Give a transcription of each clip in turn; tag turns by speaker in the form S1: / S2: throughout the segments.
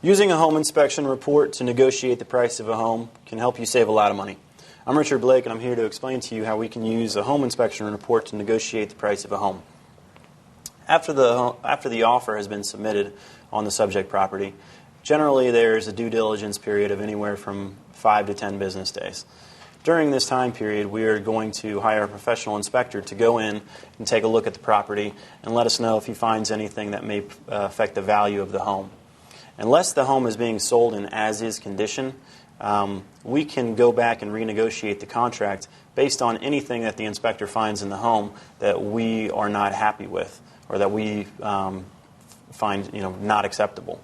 S1: Using a home inspection report to negotiate the price of a home can help you save a lot of money. I'm Richard Blake, and I'm here to explain to you how we can use a home inspection report to negotiate the price of a home. After the offer has been submitted on the subject property, generally there's a due diligence period of anywhere from 5 to 10 business days. During this time period, we are going to hire a professional inspector to go in and take a look at the property and let us know if he finds anything that may affect the value of the home. Unless the home is being sold in as-is condition, we can go back and renegotiate the contract based on anything that the inspector finds in the home that we are not happy with or that we find not acceptable.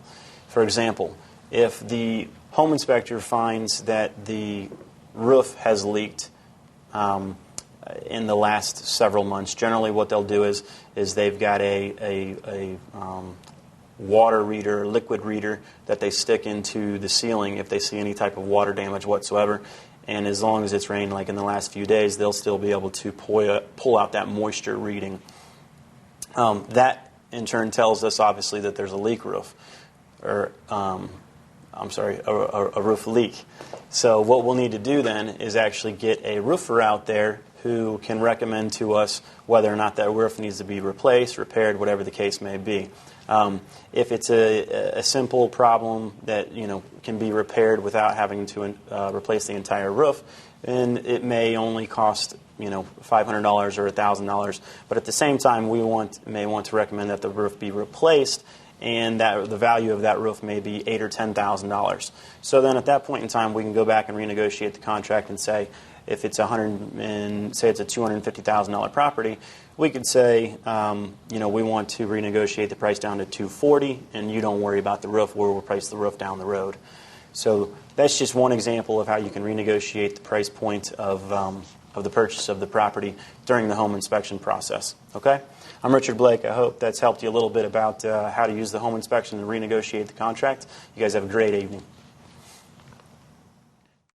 S1: For example, if the home inspector finds that the roof has leaked in the last several months, generally what they'll do is they've got a water reader, liquid reader that they stick into the ceiling if they see any type of water damage whatsoever. And as long as it's rained like in the last few days, they'll still be able to pull out that moisture reading. That in turn tells us obviously that there's a leak roof, or a roof leak. So what we'll need to do then is actually get a roofer out there who can recommend to us whether or not that roof needs to be replaced, repaired, whatever the case may be. If it's a simple problem that can be repaired without having to replace the entire roof, then it may only cost $500 or $1,000. But at the same time, we may want to recommend that the roof be replaced, and that the value of that roof may be $8,000 or $10,000. So then at that point in time, we can go back and renegotiate the contract and say, if it's it's a $250,000 property, we could say, we want to renegotiate the price down to $240,000, and you don't worry about the roof. We'll replace the roof down the road. So that's just one example of how you can renegotiate the price point of the purchase of the property during the home inspection process. Okay? I'm Richard Blake. I hope that's helped you a little bit about how to use the home inspection to renegotiate the contract. You guys have a great evening.